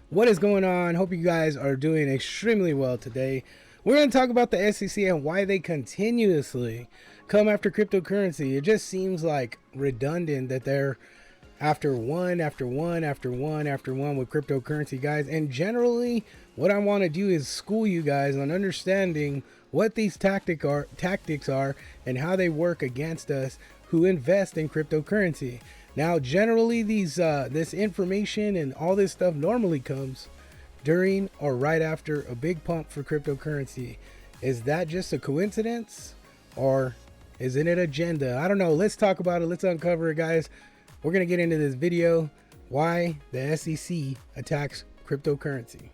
What is going on? Hope you guys are doing extremely well today. We're going to talk about the SEC and why they continuously come after cryptocurrency. It just seems like redundant that they're after one after one after one after one with cryptocurrency, guys. And generally, what I want to do is school you guys on understanding what these tactics are and how they work against us who invest in cryptocurrency. Now, generally, this information and all this stuff normally comes during or right after a big pump for cryptocurrency. Is that just a coincidence, or is it an agenda? I don't know. Let's talk about it. Let's uncover it, guys. We're going to get into this video, why the SEC attacks cryptocurrency.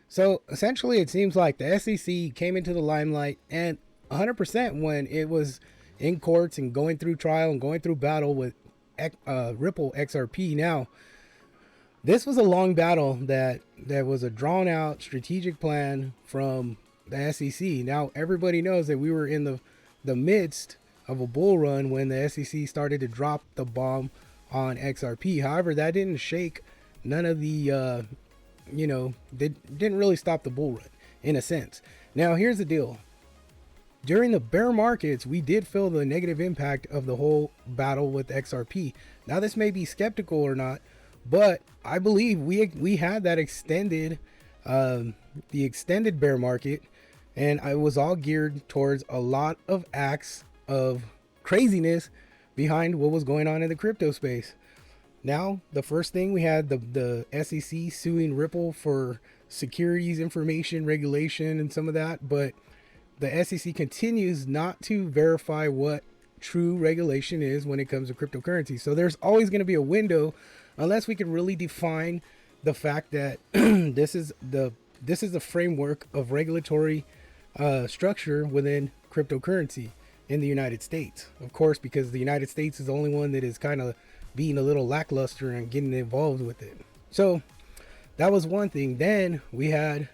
So essentially, it seems like the SEC came into the limelight and 100% when it was in courts and going through trial and going through battle with Ripple XRP. Now, this was a long battle that was a drawn out strategic plan from the SEC. Now, everybody knows that we were in the midst of a bull run when the SEC started to drop the bomb on XRP. However, that didn't shake none of the they didn't really stop the bull run in a sense. Now, here's the deal. During the bear markets, we did feel the negative impact of the whole battle with XRP. Now, this may be skeptical or not, but I believe we had that extended, the extended bear market, and it was all geared towards a lot of acts of craziness behind what was going on in the crypto space. Now, the first thing, we had the SEC suing Ripple for securities information regulation and some of that, but the SEC continues not to verify what true regulation is when it comes to cryptocurrency. So there's always going to be a window unless we can really define the fact that this is the framework of regulatory structure within cryptocurrency in the United States. Of course, because the United States is the only one that is kind of being a little lackluster and getting involved with it. So that was one thing. Then we had,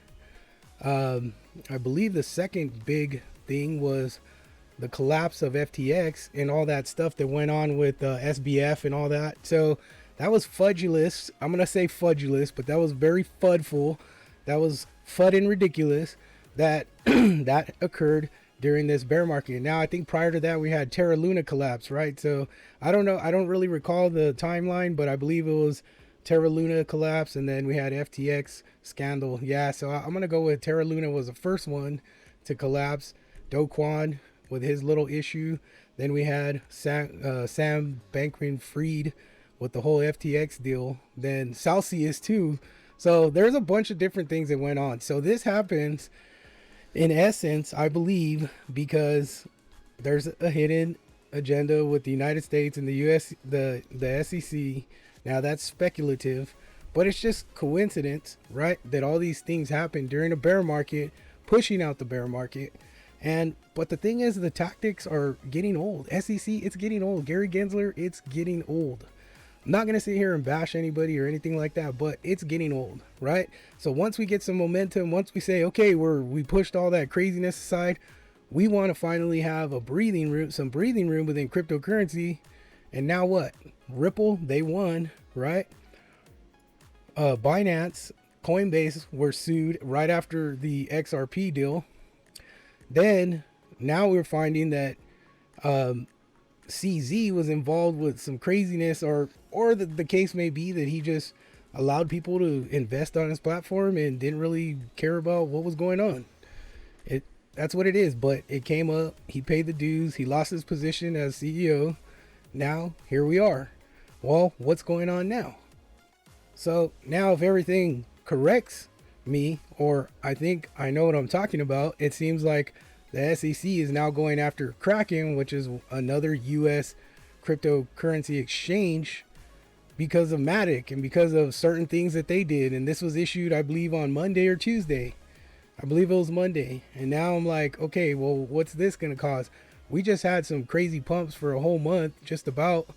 I believe the second big thing was the collapse of FTX and all that stuff that went on with SBF and all that. So that was fudulous. I'm going to say fudulous, but that was very fudful. That was fud and ridiculous that that occurred during this bear market. Now, I think prior to that, we had Terra Luna collapse, right? So I don't know. I don't really recall the timeline, but I believe it was Terra Luna collapse, and then we had FTX scandal. Yeah, so I'm going to go with Terra Luna was the first one to collapse. Do Kwon with his little issue. Then we had Sam Bankman-Fried with the whole FTX deal. Then Celsius too. So there's a bunch of different things that went on. So this happens in essence, I believe, because there's a hidden agenda with the United States and the US, the SEC. Now, that's speculative, but it's just coincidence, right? That all these things happen during a bear market, pushing out the bear market. But the thing is, the tactics are getting old. SEC, it's getting old. Gary Gensler, it's getting old. I'm not going to sit here and bash anybody or anything like that, but it's getting old, right? So once we get some momentum, once we say, okay, we pushed all that craziness aside, we want to finally have some breathing room within cryptocurrency. And now what? Ripple, they won, right? Binance Coinbase were sued right after the XRP deal. Then now we're finding that CZ was involved with some craziness, or the case may be that he just allowed people to invest on his platform and didn't really care about what was going on. That's what it is. But it came up. He paid the dues. He lost his position as CEO. Now here we are. Well, what's going on now? So now if everything corrects me, or I think I know what I'm talking about, it seems like the SEC is now going after Kraken, which is another US cryptocurrency exchange, because of Matic and because of certain things that they did. And this was issued, I believe, on Monday or Tuesday. I believe it was Monday. And now I'm like, okay, well, what's this going to cause? We just had some crazy pumps for a whole month, just about.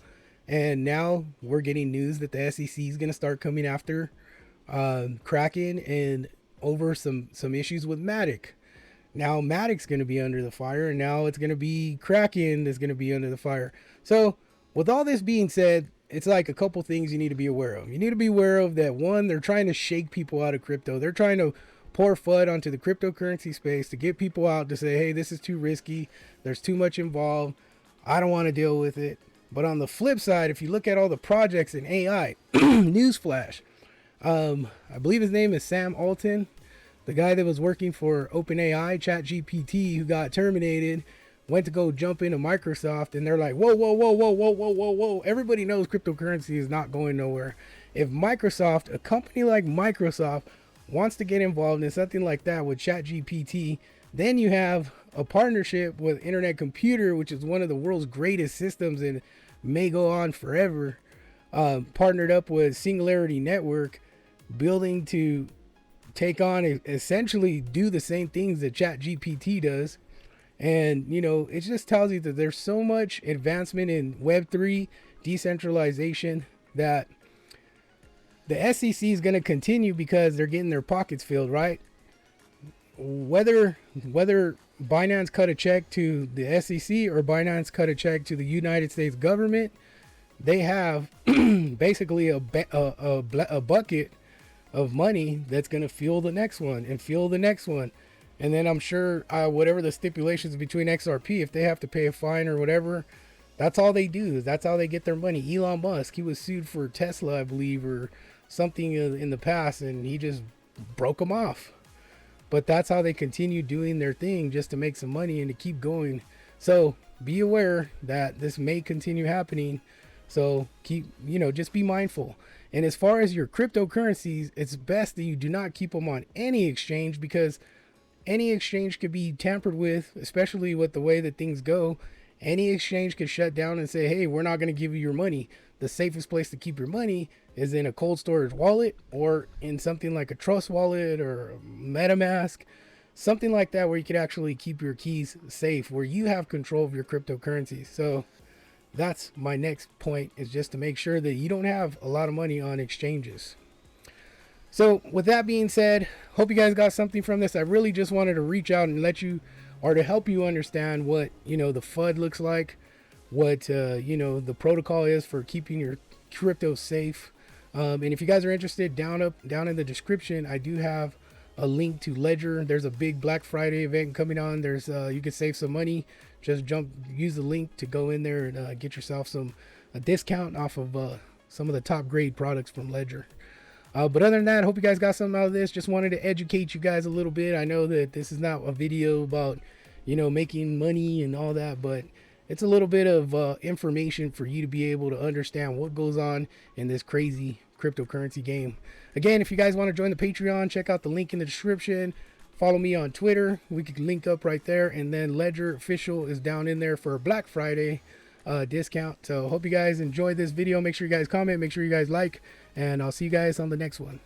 And now we're getting news that the SEC is going to start coming after Kraken and over some issues with Matic. Now Matic's going to be under the fire, and now it's going to be Kraken that's going to be under the fire. So with all this being said, it's like a couple things you need to be aware of. You need to be aware of that, one, they're trying to shake people out of crypto. They're trying to pour FUD onto the cryptocurrency space to get people out to say, hey, this is too risky. There's too much involved. I don't want to deal with it. But on the flip side, if you look at all the projects in AI, newsflash, I believe his name is Sam Altman, the guy that was working for OpenAI, ChatGPT, who got terminated, went to go jump into Microsoft, and they're like, whoa, whoa, whoa, whoa, whoa, whoa, whoa, whoa. Everybody knows cryptocurrency is not going nowhere. If Microsoft, a company like Microsoft, wants to get involved in something like that with ChatGPT, then you have a partnership with Internet Computer, which is one of the world's greatest systems and may go on forever, partnered up with Singularity Network, building to take on, essentially do the same things that ChatGPT does. And, you know, it just tells you that there's so much advancement in Web3 decentralization that the SEC is going to continue because they're getting their pockets filled, right? Whether Binance cut a check to the SEC or Binance cut a check to the United States government, they have basically a bucket of money that's going to fuel the next one and fuel the next one. And then I'm sure whatever the stipulations between XRP, if they have to pay a fine or whatever, that's all they do. That's how they get their money. Elon Musk, he was sued for Tesla, I believe, or something in the past, and he just broke them off. But that's how they continue doing their thing, just to make some money and to keep going. So be aware that this may continue happening. So just be mindful. And as far as your cryptocurrencies, it's best that you do not keep them on any exchange, because any exchange could be tampered with, especially with the way that things go. Any exchange could shut down and say, hey, we're not going to give you your money. The safest place to keep your money is in a cold storage wallet, or in something like a Trust Wallet or MetaMask, something like that, where you could actually keep your keys safe, where you have control of your cryptocurrency. So that's my next point, is just to make sure that you don't have a lot of money on exchanges. So with that being said, hope you guys got something from this. I really just wanted to reach out and let you, or to help you understand what, the FUD looks like, what, the protocol is for keeping your crypto safe. And if you guys are interested, down in the description, I do have a link to Ledger. There's a big Black Friday event coming on. There's you can save some money. Just use the link to go in there and get yourself a discount off of some of the top grade products from Ledger. But other than that, I hope you guys got something out of this. Just wanted to educate you guys a little bit. I know that this is not a video about, making money and all that, but it's a little bit of information for you to be able to understand what goes on in this crazy cryptocurrency game. Again, if you guys want to join the Patreon, check out the link in the description. Follow me on Twitter. We can link up right there. And then Ledger Official is down in there for a Black Friday discount. So hope you guys enjoyed this video. Make sure you guys comment. Make sure you guys like. And I'll see you guys on the next one.